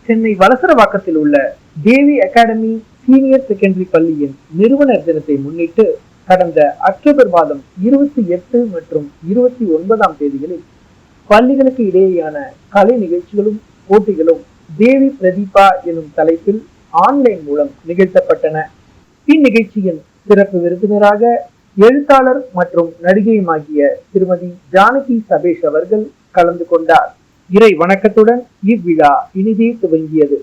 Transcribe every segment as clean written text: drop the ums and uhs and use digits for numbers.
சென்னை வலசரவாக்கத்தில் உள்ள தேவி academy senior secondary பள்ளியின் நிறுவனர் தினத்தை முன்னிட்டு கடந்த அக்டோபர் மாதம் 28 மற்றும் 29ஆம் தேதிகளில் பள்ளிகளுக்கு இடையேயான கலை நிகழ்ச்சிகளும் போட்டிகளும் தேவி பிரதீபா எனும் தலைப்பில் ஆன்லைன் மூலம் நிகழ்த்தப்பட்டன. இந்நிகழ்ச்சியின் சிறப்பு விருந்தினராக எழுத்தாளர் மற்றும் நடிகையுமாகிய திருமதி ஜானகி சபேஷ் அவர்கள் கலந்து கொண்டார். இறை வணக்கத்துடன் இவ்விழா இனிதே துவங்கியது.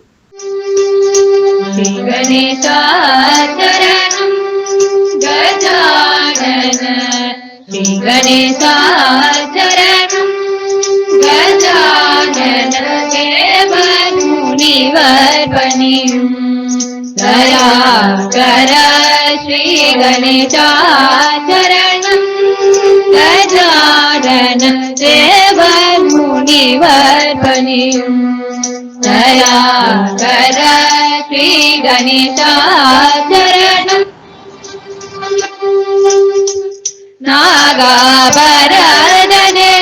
श्री गणेशाचरणं गजानन देव मुनिवर्पणिं दयाकर श्री गणेशाचरणं नागाभरणने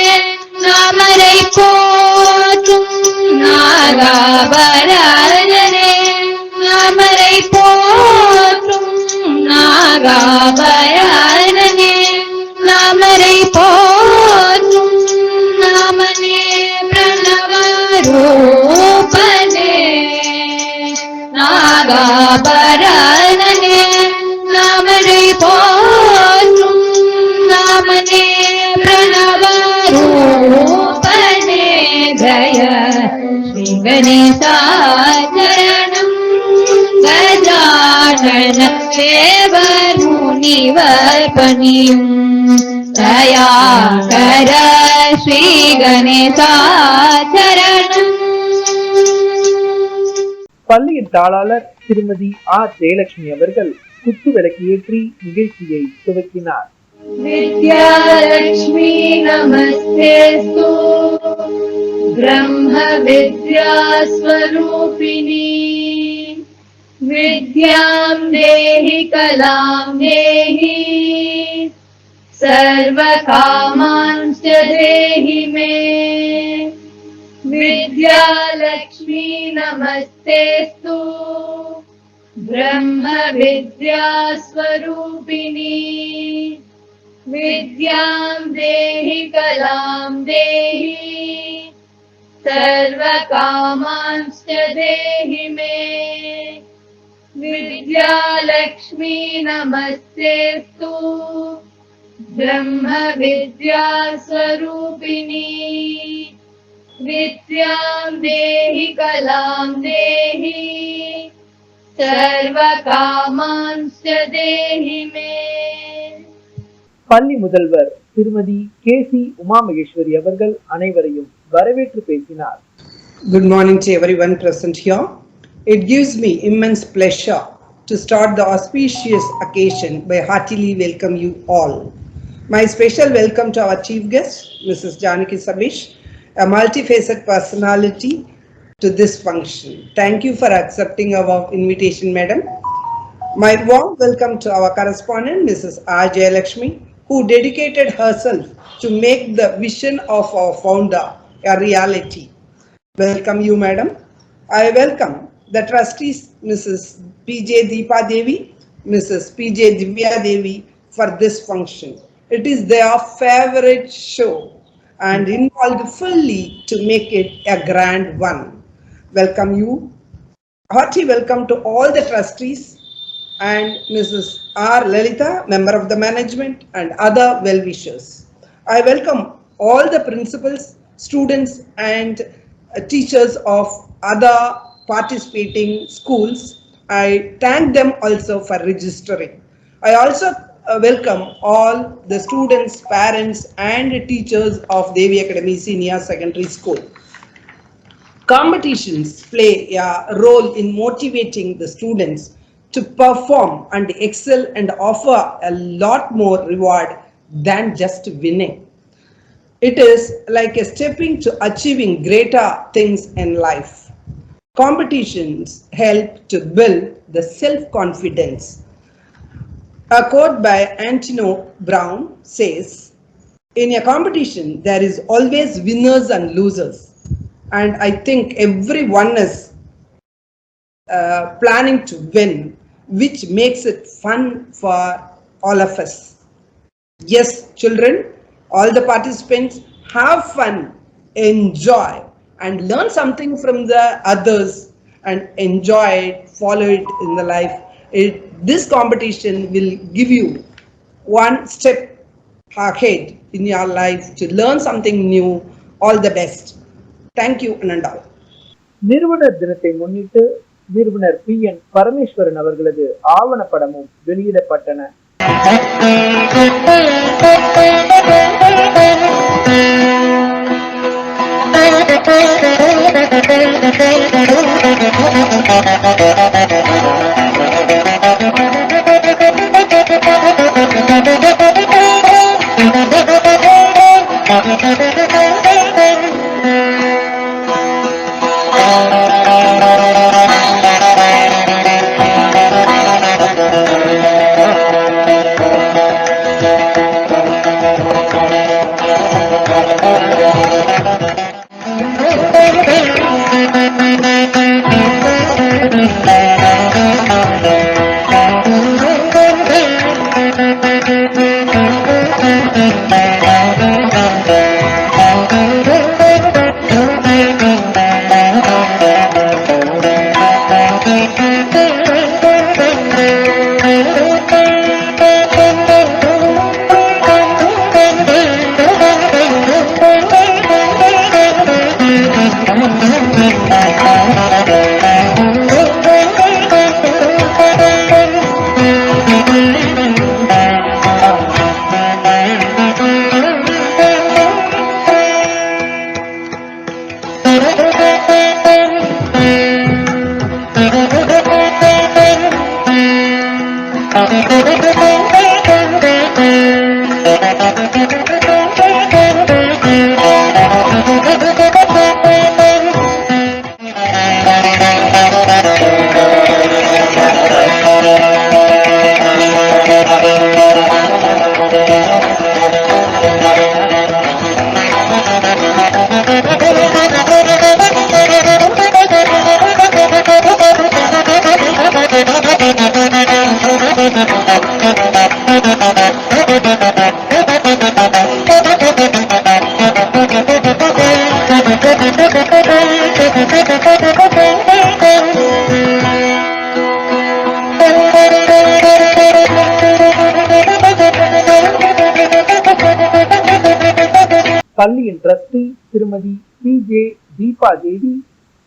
नामரை போற்றும் நாகாபரணனே நாமரை போற்றும் நாகாபரணனே நாமரை போற்றும் நாமனே பிரணவரூபனே நாகாபரணனே நாமரை போற்றும் நாமனே பிரணவரூபனே ஜய ஸ்ரீ கணேசாச்சரணம் கஜானன தேவர் முனிவர்பணிம் தயாகர ஸ்ரீ கணேசாச்சரணம். பள்ளியின் தாளாளர் திருமதி ஆர் ஜெயலட்சுமி அவர்கள் குத்து விளக்கு ஏற்றி நிகழ்ச்சியை துவக்கினார். வித்யாலட்சுமி நமஸ்தேஸ்து ब्रह्म विद्या स्वरूपिणी विद्यां देहि कलां देहि सर्वकामांश्च देहि मे विद्यालक्ष्मी नमस्तेस्तु ब्रह्म विद्या स्वरूपिणी विद्यां देहि कलां देहि सर्वकामांश्च देहि मे विद्यालक्ष्मी नमस्तेस्तु ब्रह्म विद्या स्वरूपिणी विद्यां देहि कलां देहि सर्वकामांश्च देहि मे. பள்ளி முதல்வர் திருமதி கேசி உமா மகேஸ்வரி அவர்கள் அனைவரையும் வரவேற்று பேசினார். Good morning to everyone present here. It gives me immense pleasure to start the auspicious occasion by heartily welcome you all. My special welcome to our chief guest, Mrs. Janaki Sabish, a multifaceted personality to this function. Thank you for accepting our invitation, madam. My warm welcome to our correspondent, Mrs. R. Jayalakshmi, who dedicated herself to make the vision of our founder a reality. Welcome you, madam. I welcome the trustees, Mrs. P.J. Deepa Devi, Mrs. P.J. Divya Devi for this function. It is their favorite show and involved fully to make it a grand one. Welcome you. Hearty welcome to all the trustees and Mrs. R. Lalita, member of the management, and other well-wishers. I welcome all the principals, students, and teachers of other participating schools. I thank them also for registering. I also welcome all the students, parents, and teachers of Devi Academy Senior Secondary School. Competitions play a role in motivating the students to perform and excel and offer a lot more reward than just winning. It is like a stepping to achieving greater things in life. Competitions help to build the self-confidence. A quote by Antino Brown says, "In a competition, there is always winners and losers." And I think everyone is planning to win, which makes it fun for all of us. Yes, children, all the participants, have fun, enjoy, and learn something from the others and enjoy it, follow it in the life. This competition will give you one step ahead in your life to learn something new. All the best. Thank you, Ananda. நிறுவனர் தினத்தை முன்னிட்டு நிறுவனர் PN Parameswaran அவர்களது ஆவணப்படமும் வெளியிடப்பட்டன. பள்ளியின் trustee திருமதி PJ Deepa தேவி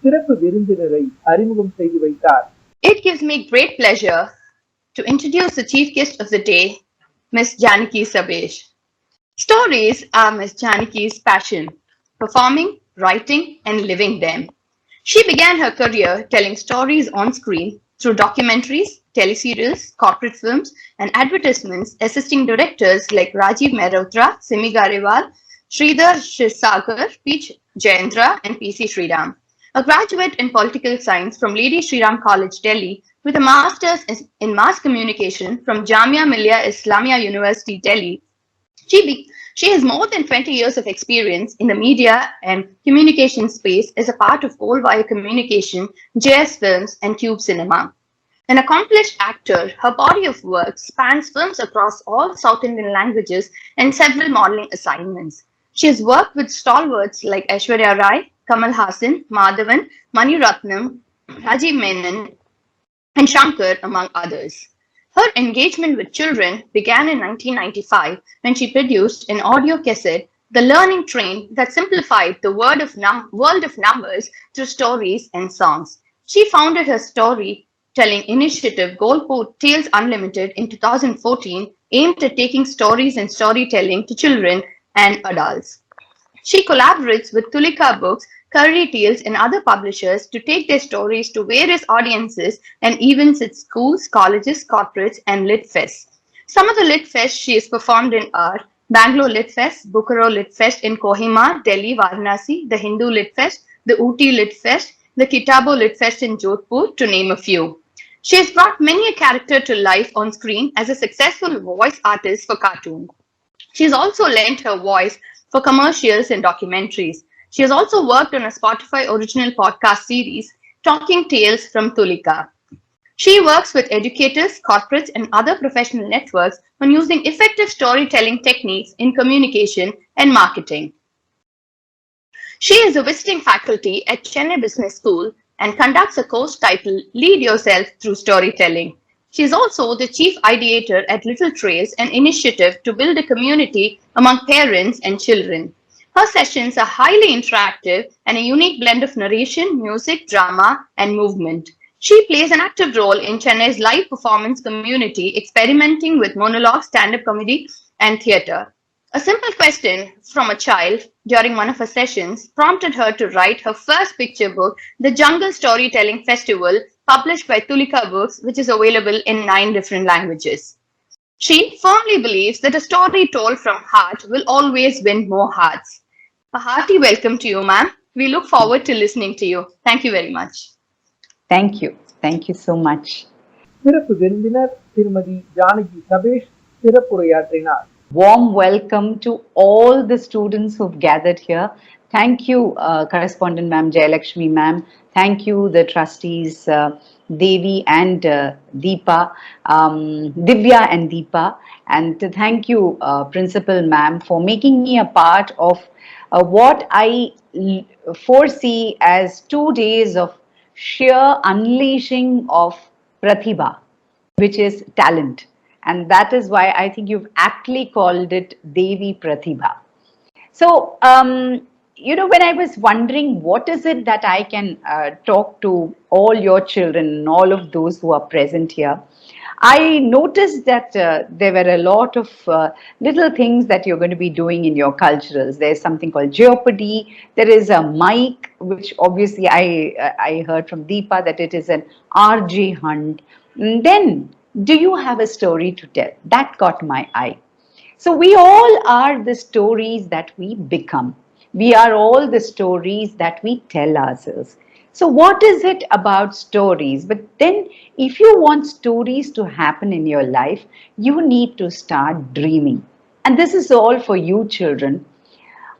சிறப்பு விருந்தினரை அறிமுகம் செய்து வைத்தார். It gives me great pleasure to introduce the chief guest of the day, Miss Janaki Sabesh. Stories are Miss Janaki's passion, performing, writing, and living them. She began her career telling stories on screen through documentaries, teleserials, corporate films, and advertisements, assisting directors like Rajiv Mehrotra, Simi Garewal, Sridhar Shirsagar, P. Jayendra, and PC Sriram. A graduate in political science from Lady Shriram College, Delhi, with a master's in mass communication from Jamia Millia Islamia University, Delhi. She has more than 20 years of experience in the media and communication space as a part of Gold Wire Communication, JS Films, and Tube Cinema. An accomplished actor, her body of work spans films across all South Indian languages and several modeling assignments. She has worked with stalwarts like Aishwarya Rai, Kamal Hassan, Madhavan, Mani Ratnam, Rajiv Menon, and Shankar, among others. Her engagement with children began in 1995 when she produced an audio cassette, The Learning Train, that simplified the world of numbers through stories and songs. She founded her storytelling initiative, Goalport Tales Unlimited, in 2014, aimed at taking stories and storytelling to children and adults. She collaborates with Tulika Books, Curry Tales, and other publishers to take their stories to various audiences and events at schools, colleges, corporates, and Lit Fests. Some of the Lit Fests she has performed in are Bangalore Lit Fest, Bokaro Lit Fest in Kohima, Delhi, Varanasi, the Hindu Lit Fest, the Ooty Lit Fest, the Kitabo Lit Fest in Jodhpur, to name a few. She has brought many a character to life on screen as a successful voice artist for cartoon. She has also lent her voice for commercials and documentaries. She has also worked on a Spotify original podcast series, Talking Tales from Tulika. She works with educators, corporates, and other professional networks on using effective storytelling techniques in communication and marketing. She is a visiting faculty at Chennai Business School and conducts a course titled Lead Yourself Through Storytelling. She is also the chief ideator at Little Trails, an initiative to build a community among parents and children. Her sessions are highly interactive and a unique blend of narration, music, drama, and movement. She plays an active role in Chennai's live performance community, experimenting with monologue, stand-up comedy, and theatre. A simple question from a child during one of her sessions prompted her to write her first picture book, The Jungle Storytelling Festival, published by Tulika Books, which is available in 9 different languages. She firmly believes that a story told from heart will always win more hearts. A hearty welcome to you, ma'am. We look forward to listening to you. Thank you very much. Thank you. Thank you so much. சிறப்பு விருந்தினர் திருமதி ஜானகி சபேஷ் சிறப்புரையாற்றினார். Warm welcome to all the students who've gathered here. Thank you, Correspondent Ma'am, Jayalakshmi Ma'am. Thank you, the trustees, Devi and Deepa, Divya and Deepa. And to thank you, Principal Ma'am, for making me a part of what I foresee as 2 days of sheer unleashing of Prathiba, which is talent. And that is why I think you've aptly called it Devi Prathiba. So, when I was wondering what is it that I can talk to all your children and all of those who are present here, I noticed that there were a lot of little things that you're going to be doing in your culturals. There's something called Jeopardy. There is a mic, which obviously I heard from Deepa that it is an RJ hunt. And then, do you have a story to tell? That caught my eye. So we all are the stories that we become. We are all the stories that we tell ourselves. So what is it about stories? But then if you want stories to happen in your life, you need to start dreaming. And this is all for you children.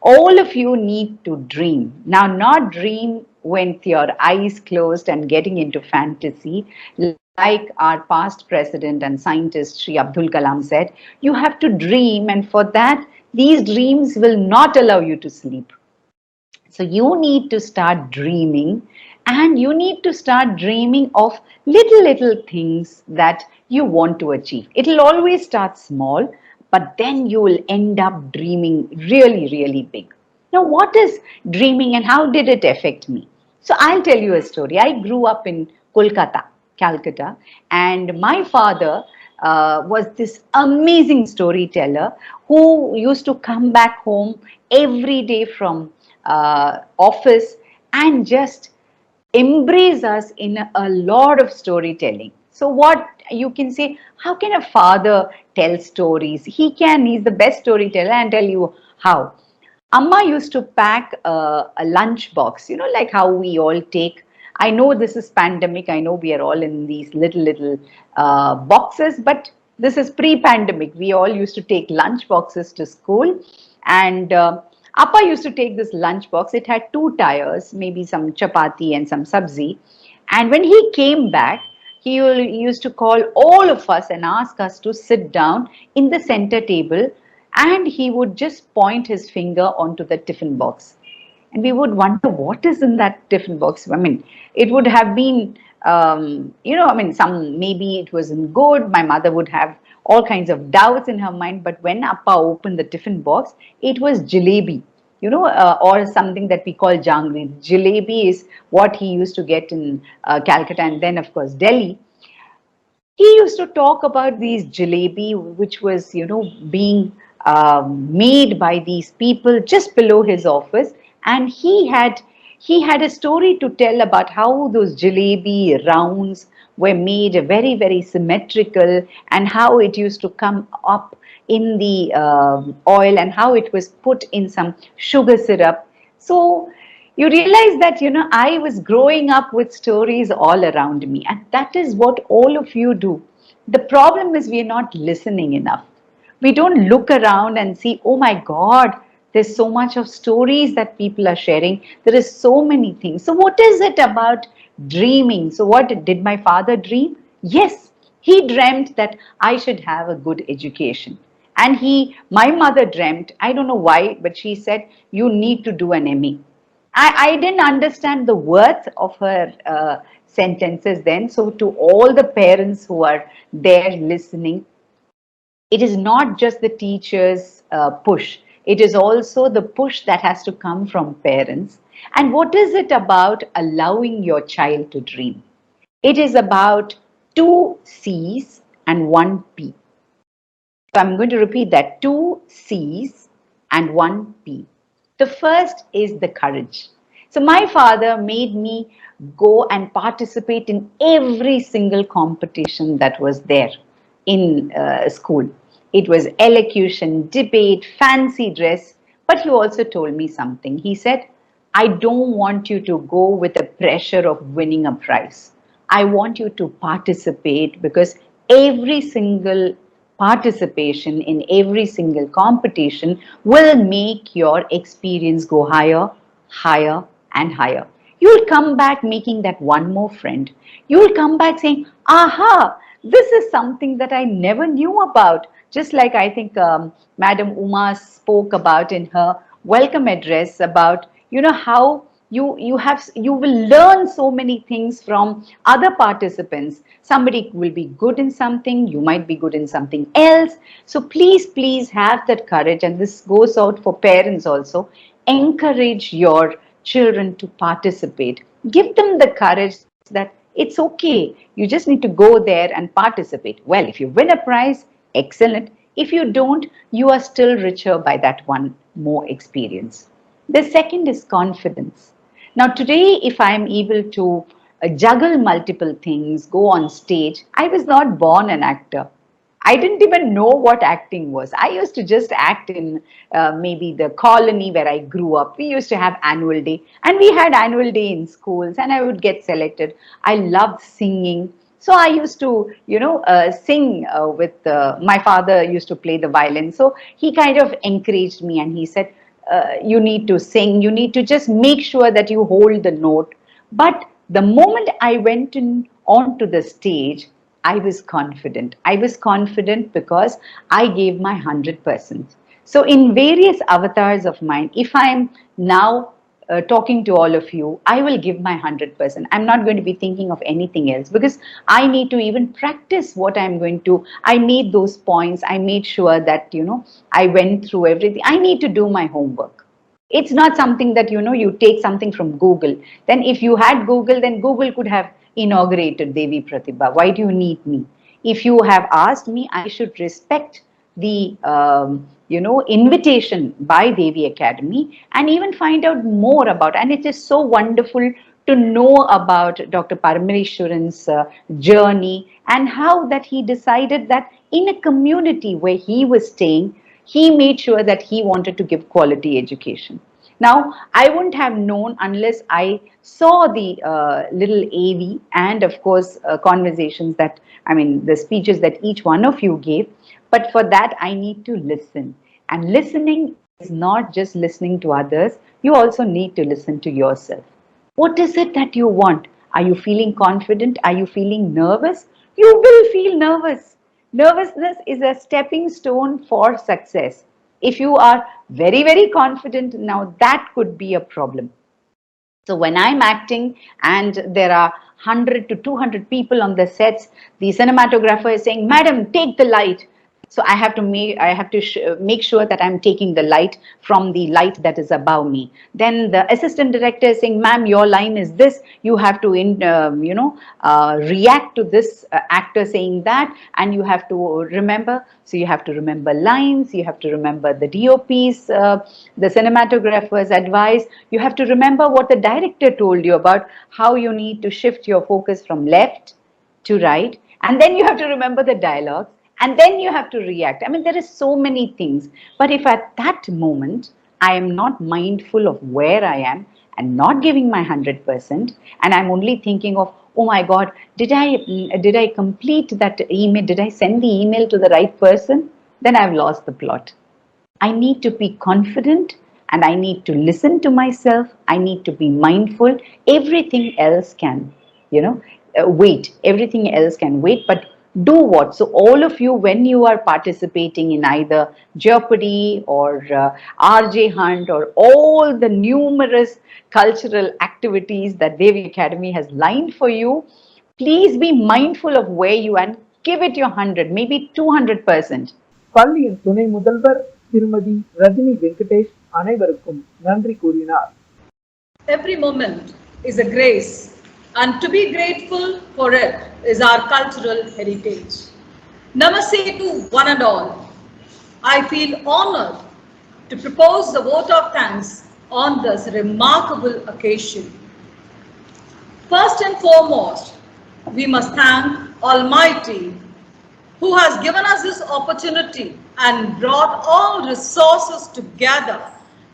All of you need to dream. Now, not dream with your eyes closed and getting into fantasy. Like our past president and scientist Sri Abdul Kalam said, you have to dream, and for that, these dreams will not allow you to sleep. So you need to start dreaming, and you need to start dreaming of little things that you want to achieve. It will always start small, but then you will end up dreaming really big. Now, what is dreaming and how did it affect me? So I'll tell you a story. I grew up in Calcutta, and my father was this amazing storyteller who used to come back home every day from office and just embrace us in a lot of storytelling. So what you can say, how can a father tell stories? He's the best storyteller, and tell you how. Amma used to pack a lunch box, like how we all take. I know this is pandemic. I know we are all in these little boxes, but this is pre-pandemic. We all used to take lunch boxes to school, and Appa used to take this lunch box. It had 2 tires, maybe some chapati and some sabzi. And when he came back, he used to call all of us and ask us to sit down in the center table, and he would just point his finger onto the tiffin box. And we would wonder what is in that tiffin box. I mean, it would have been, maybe it wasn't good. My mother would have all kinds of doubts in her mind. But when Appa opened the tiffin box, it was jalebi, or something that we call jangri. Jalebi is what he used to get in Calcutta, and then, of course, Delhi. He used to talk about these jalebi, which was, being made by these people just below his office. And he had a story to tell about how those jalebi rounds were made very symmetrical, and how it used to come up in the oil, and how it was put in some sugar syrup. So you realize that, I was growing up with stories all around me, and that is what all of you do. The problem is we are not listening enough. We don't look around and see, oh my God, there's so much of stories that people are sharing. There is so many things. So what is it about dreaming. So what did my father dream? Yes, he dreamt that I should have a good education. And my mother dreamt, I don't know why, but she said, you need to do an ME. I didn't understand the worth of her sentences then. So to all the parents who are there listening, it is not just the teacher's push, it is also the push that has to come from parents. And what is it about allowing your child to dream? It is about two C's and one P. So I'm going to repeat that, two C's and one P. The first is the courage. So my father made me go and participate in every single competition that was there in school. It was elocution, debate, fancy dress. But he also told me something. He said, I don't want you to go with the pressure of winning a prize. I want you to participate because every single participation in every single competition will make your experience go higher, higher, and higher. You'll come back making that one more friend. You'll come back saying, aha, this is something that I never knew about. Just like I think Madam Uma spoke about in her welcome address about, how you will learn so many things from other participants. Somebody will be good in something, you might be good in something else. So please have that courage, and this goes out for parents also. Encourage your children to participate. Give them the courage that it's okay, you just need to go there and participate. Well, if you win a prize, excellent. If you don't, you are still richer by that one more experience. The second is confidence. Now, today, if I am able to juggle multiple things, go on stage, I was not born an actor. I didn't even know what acting was. I used to just act in maybe the colony where I grew up. We used to have annual day, and we had annual day in schools, and I would get selected. I loved singing. So I used to, sing with my father used to play the violin. So he kind of encouraged me, and he said, you need to sing, you need to just make sure that you hold the note. But the moment I went onto the stage, I was confident. I was confident because I gave my 100%. So in various avatars of mine, if I'm now talking to all of you, I will give my 100%. I'm not going to be thinking of anything else because I need to even practice what I'm going to. I made those points. I made sure that, I went through everything. I need to do my homework. It's not something that, you take something from Google. Then if you had Google, then Google could have inaugurated Devi Prathiba. Why do you need me? If you have asked me, I should respect the, invitation by Devi Academy and even find out more about. And it is so wonderful to know about Dr. Parameshwaran's journey and how that he decided that in a community where he was staying, he made sure that he wanted to give quality education. Now, I wouldn't have known unless I saw the little AV and, of course, conversations the speeches that each one of you gave. But for that, I need to listen. And listening is not just listening to others, you also need to listen to yourself. What is it that you want? Are you feeling confident? Are you feeling nervous? You will feel nervous. Nervousness is a stepping stone for success. If you are very confident, now that could be a problem. So when I'm acting and there are 100 to 200 people on the sets, the cinematographer is saying, "Madam, take the light." So make sure that I'm taking the light from the light that is above me. Then the assistant director is saying, "Ma'am, your line is this. You have to react to this actor saying that, and you have to remember." So you have to remember lines. You have to remember the DOP's, the cinematographer's advice. You have to remember what the director told you about how you need to shift your focus from left to right, and then you have to remember the dialogue, and then you have to react. There is so many things, but if at that moment I am not mindful of where I am and not giving my 100%, and I'm only thinking of, oh my god, did I complete that email, did I send the email to the right person, then I've lost the plot. I need to be confident and I need to listen to myself. I need to be mindful. Everything else can you know, wait. Everything else can wait, but do what? So all of you, when you are participating in either Jeopardy or RJ Hunt or all the numerous cultural activities that Devi Academy has lined for you, please be mindful of where you are and give it your 100, maybe 200%. பள்ளியின் துணை முதல்வர் திருமதி ரஜினி வெங்கடேஷ் அனைவருக்கும் நன்றி கூறினார். Every moment is a grace, and to be grateful for it is our cultural heritage. Namaste to one and all. I feel honored to propose the vote of thanks on this remarkable occasion. First and foremost, we must thank Almighty, who has given us this opportunity and brought all resources together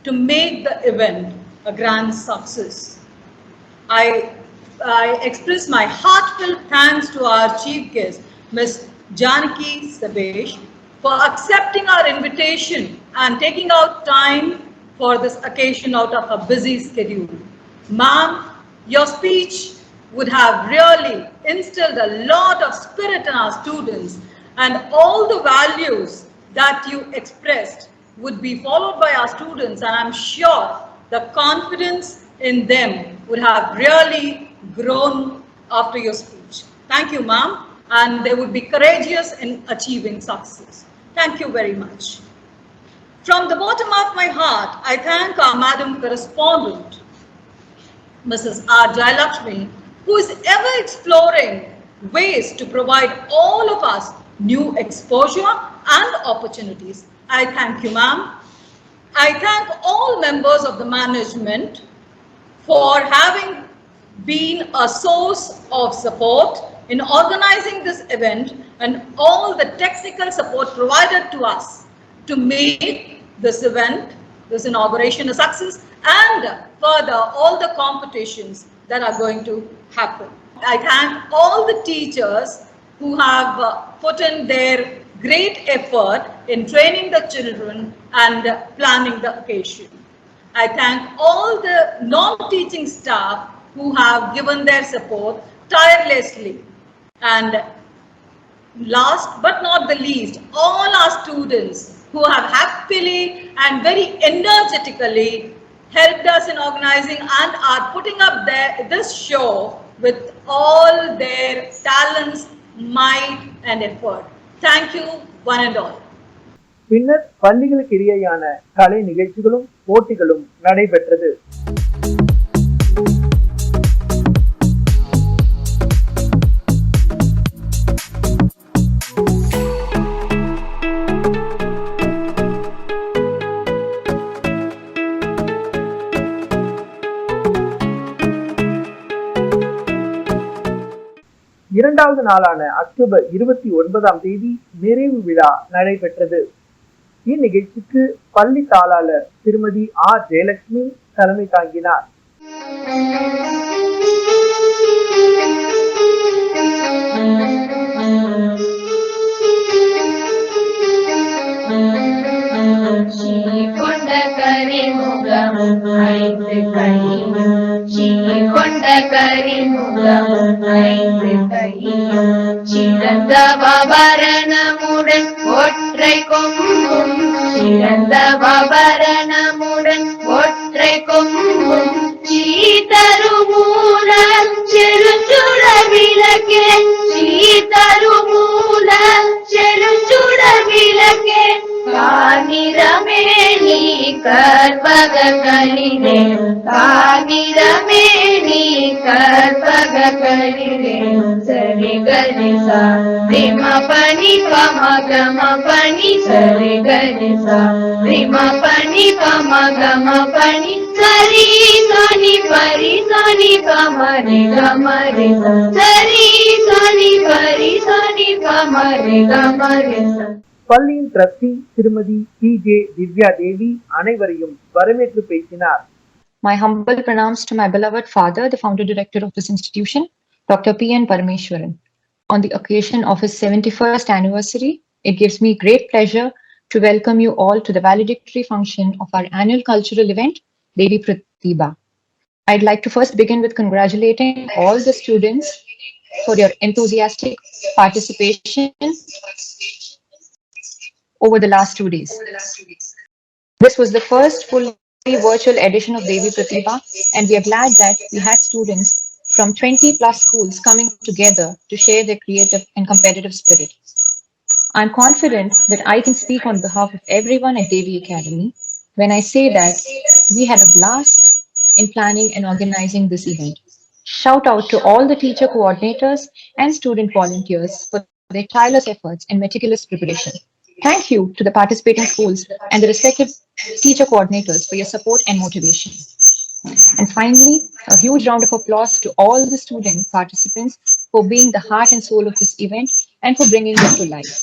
to make the event a grand success. I express my heartfelt thanks to our chief guest, Ms. Janaki Sabesh, for accepting our invitation and taking out time for this occasion out of her busy schedule. Ma'am, your speech would have really instilled a lot of spirit in our students, and all the values that you expressed would be followed by our students, and I'm sure the confidence in them would have really grown after your speech. Thank you, ma'am, and they would be courageous in achieving success. Thank you very much. From the bottom of my heart, I thank our Madam Correspondent, Mrs. R. Jayalakshmi, who is ever exploring ways to provide all of us new exposure and opportunities. I thank you, ma'am. I thank all members of the management for having been a source of support in organizing this event and all the technical support provided to us to make this event, this inauguration, a success, and further all the competitions that are going to happen. I thank all the teachers who have put in their great effort in training the children and planning the occasion. I thank all the non-teaching staff who have given their support tirelessly. And last but not the least, all our students who have happily and very energetically helped us in organizing and are putting up this show with all their talents, might and effort. Thank you, one and all. பின்னர் பள்ளிகளுக்கு இடையேயான கலை நிகழ்ச்சிகளும் போட்டிகளும் நடைபெற்றது. இரண்டாவது நாளான October 29ஆம் தேதி நிறைவு விழா நடைபெற்றது. இந்நிகழ்ச்சிக்கு பள்ளி தாளாளர் திருமதி ஆர் ஜெயலட்சுமி தலைமை தாங்கினார். சிறந்தவபரணமுடன் ஒற்றை கொம்பும் சிறந்தவபரணமுடன் ஒற்றை கொம்பும் சீதருமூல செருச்சுட விளக்கே சீதருமூல செருச்சுட விளக்கே கானிரமே நீ கற்பக கலினே கானிரமே நீ கற்பக கலினே சரி கரிசா ரிம பனி பம கம பனி சரி கரிசா ரிம பனி பம கம பனி சரி சனி பரி சனி பம ரி கம ரி சரி சனி பரி சனி பம ரி கம ரி. பள்ளியின் ட்ரஸ்டி திருமதி டி.ஜே. திவ்யா தேவி அனைவரையும் வரவேற்று பேசினார். My humble pranams to my beloved father, the founder director of this institution, Dr. P.N. Parameshwaran. On the occasion of his 71st anniversary, it gives me great pleasure to welcome you all to the valedictory function of our annual cultural event, Devi Prathiba. I'd like to first begin with congratulating all the students for your enthusiastic participation over the last 2 days. This was the first fully virtual edition of Devi Prathiba, and we are glad that we had students from 20 plus schools coming together to share their creative and competitive spirit. I'm confident that I can speak on behalf of everyone at Devi Academy when I say that we had a blast in planning and organizing this event. Shout out to all the teacher coordinators and student volunteers for their tireless efforts and meticulous preparation. Thank you to the participating schools and the respective teacher coordinators for your support and motivation. And finally, a huge round of applause to all the student participants for being the heart and soul of this event and for bringing it to life.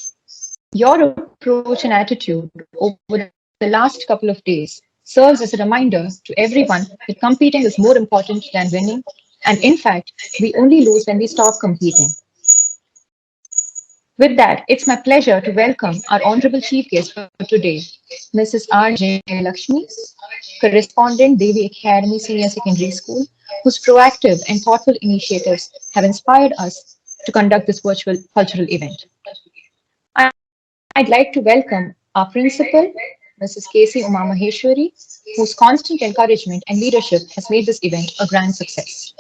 Your approach and attitude over the last couple of days serves as a reminder to everyone that competing is more important than winning, and in fact, we only lose when we stop competing. With that, it's my pleasure to welcome our Honorable Chief Guest for today, Mrs. R. J. Lakshmi, Correspondent, Devi Academy Senior Secondary School, whose proactive and thoughtful initiatives have inspired us to conduct this virtual cultural event. I'd like to welcome our principal, Mrs. K.C. Uma Maheshwari, whose constant encouragement and leadership has made this event a grand success.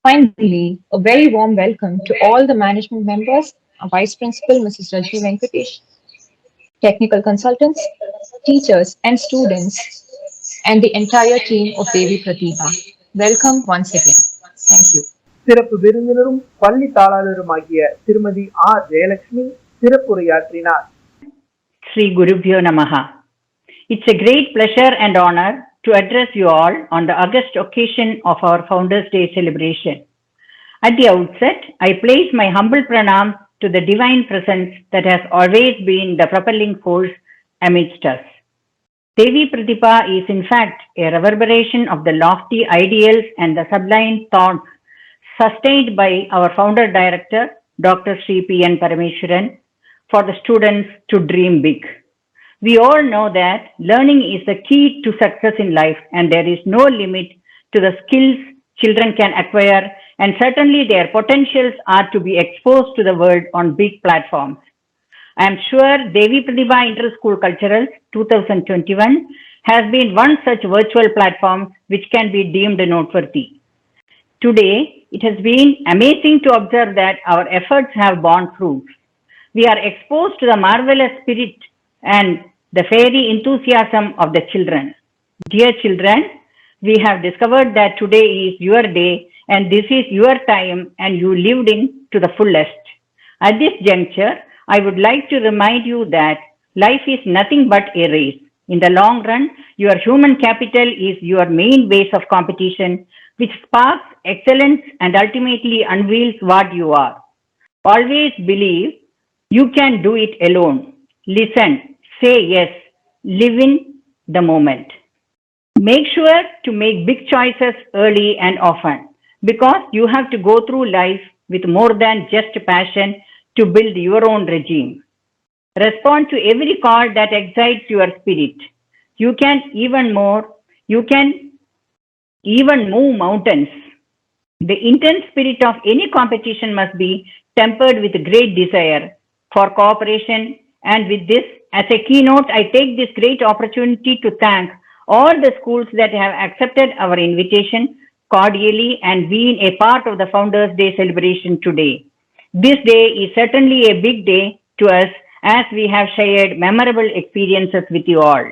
Finally, a very warm welcome to all the management members, our Vice Principal, Mrs. Rajni Venkatesh, technical consultants, teachers and students, and the entire team of Devi Prathiba. Welcome once again. Thank you. சிறப்பு விருந்தினரும் பள்ளி தாளாளருமாகிய திருமதி R Jayalakshmi சிறப்புரையாற்றினார். Sri Gurubhyo Namaha. It's a great pleasure and honor to address you all on the august occasion of our Founders' Day celebration. At the outset, I place my humble pranam to the divine presence that has always been the propelling force amidst us. Devi Prathiba is in fact a reverberation of the lofty ideals and the sublime thoughts sustained by our founder director, Dr. Sri P.N. Parameswaran, for the students to dream big. We all know that learning is the key to success in life, and there is no limit to the skills children can acquire, and certainly their potentials are to be exposed to the world on big platforms. I am sure Devi Prathiba Inter-School Culturals 2021 has been one such virtual platform which can be deemed noteworthy. Today, it has been amazing to observe that our efforts have borne fruit. We are exposed to the marvelous spirit and the fairy enthusiasm of the children. Dear children, we have discovered that today is your day and this is your time and you lived in to the fullest. At this juncture, I would like to remind you that life is nothing but a race. In the long run, your human capital is your main base of competition, which sparks excellence and ultimately unveils what you are. Always believe you can do it alone. Listen, say yes, live in the moment. Make sure to make big choices early and often because you have to go through life with more than just passion to build your own regime. Respond to every call that excites your spirit. You can even move mountains. The intense spirit of any competition must be tempered with great desire for cooperation. And with this, as a keynote, I take this great opportunity to thank all the schools that have accepted our invitation cordially and been a part of the Founders' Day celebration today. This day is certainly a big day to us as we have shared memorable experiences with you all.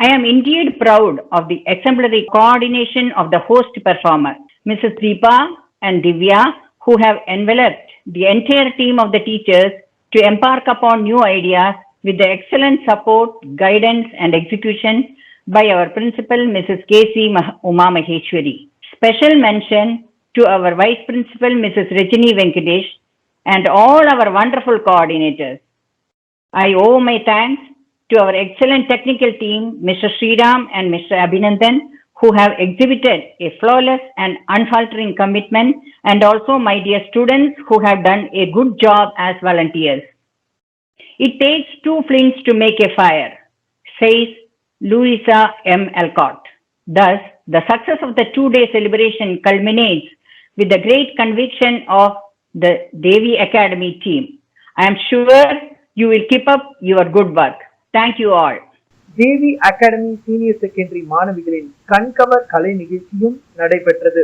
I am indeed proud of the exemplary coordination of the host performer, Mrs. Deepa and Divya, who have enveloped the entire team of the teachers to embark upon new ideas with the excellent support, guidance, and execution by our principal, Mrs. K.C. Uma Maheshwari. Special mention to our Vice Principal, Mrs. Rajni Venkatesh, and all our wonderful coordinators. I owe my thanks to our excellent technical team, Mr. Sriram and Mr. Abhinandan, who have exhibited a flawless and unfaltering commitment, and also my dear students who have done a good job as volunteers. It takes two flints to make a fire, says Louisa M. Alcott. Thus, The success of the 2-day celebration culminates with the great conviction of the Devi Academy team. I am sure you will keep up your good work. Thank you all. Devi academy senior secondary மாணவிகளின் கண்கவர் கலை நிகழ்ச்சியும் நடைபெற்றது.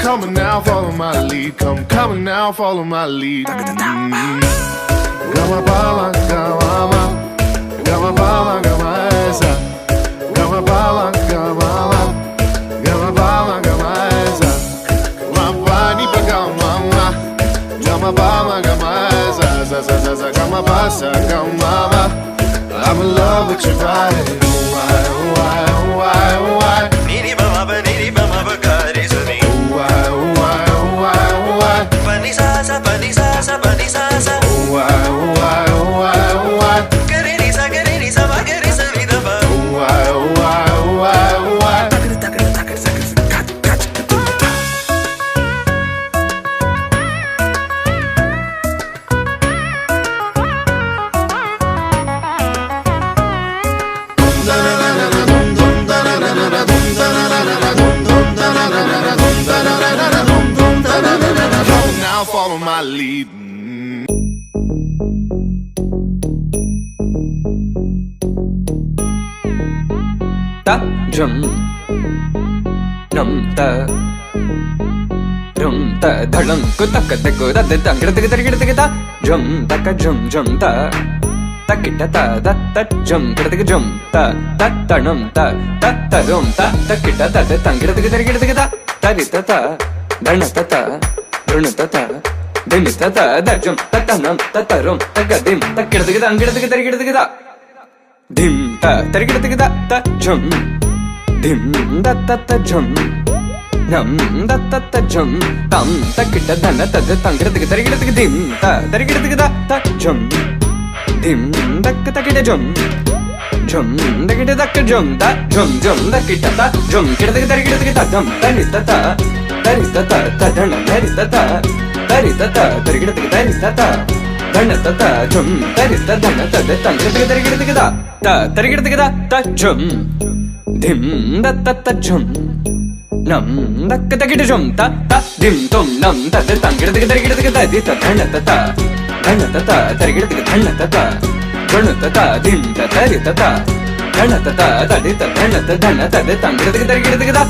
Come on now, follow my lead. Come on now, follow my lead. Gama bala, gama, gama bala, gama esa. Gama bala, gama, gama bala, gama esa. Mapani pa gama, gama bala, gama esa. Za, gama basa, gama. I'm in love with your body. Why, why, why, why? Niri bama ba, kari sani. Why, why, why, why? Pani sa sa, pani sa sa, pani sa sa. Why, why, why, why? Kari ni sa, ma, kari sa ni da ba. Why, why, why, why? Now follow my lead. Ta jum num ta rum ta dhalam ku tak te ku da de tang gida gida ta jum tak jum ta takita ta da ta jum gida jum ta tanum ta rum ta takita ta de tang gida ta tarita ta dhanata ta runata ta dinita ta da jum tanum rum tagadim takida gida dim ta tarigida ta jum dim da ta jum nam da ta jum tam takita dana ta tangirada tarigida dim ta tarigida ta jum dim takita jum dakita jum ta jum dakita ta jum kirada tarigida dam tarita ta dana tarita ta tarigida ta dhanata jum tarita dhanata de tangirada ta jum dim da ta jum nam dakita jum ta dim tum nam ta de tangirada di ta dhanata ta tarigida dhanata ta dim ta tarita ta dhanata ta di ta dhanata de tangirada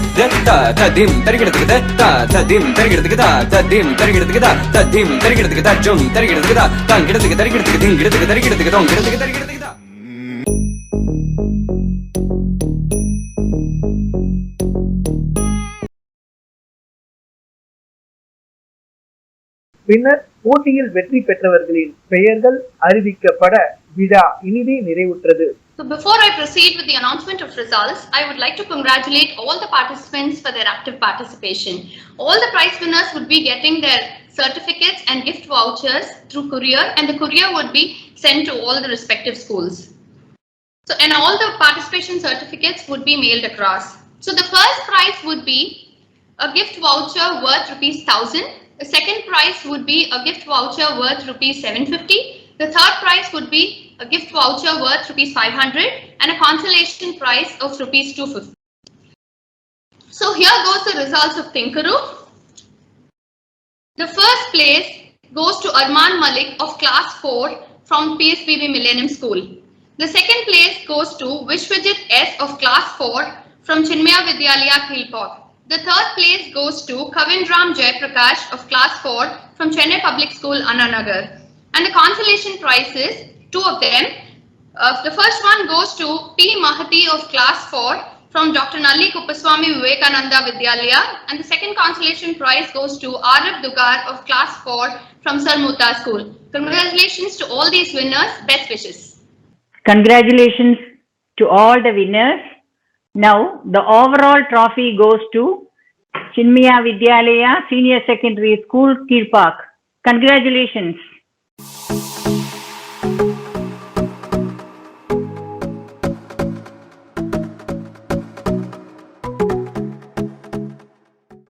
ta dim tarigida ta dim tarigida ta dim tarigida ta dim tarigida jum tarigida tangirada tarigida dingirada tarigida tongirada tarigida. பின்னர் போட்டியில் வெற்றி பெற்றவர்களின் பெயர்கள் அறிவிக்கப்பட விழா இனிதே நிறைவுற்றது. So before I proceed with the announcement of results, I would like to congratulate all the participants for their active participation. All the prize winners would be getting their certificates and gift vouchers through courier, and the courier would be sent to all the respective schools. So, and all the participation certificates would be mailed across. So the first prize would be a gift voucher worth ₹1,000. The second prize would be a gift voucher worth ₹750. The third prize would be a gift voucher worth ₹500 and a consolation prize of ₹250. So here goes the results of Tinkaroo. The first place goes to Arman Malik of class 4 from PSBB Millennium School. The second place goes to Vishwajit S of class 4 from Chinmaya Vidyalaya Kilpok. The third place goes to Kavindram Jayprakash of class 4 from Chennai Public School, Annanagar. And the consolation prizes, two of them. The first one goes to P. Mahati of class 4 from Dr. Nalli Kuppaswamy Vivekananda Vidyalaya, and the second consolation prize goes to Arif Dugar of class 4 from Sir Mutta School. Congratulations to all these winners. Best wishes. Congratulations to all the winners. Now, the overall trophy goes to Chinmaya Vidyalaya Senior Secondary School, Kirpak. Congratulations.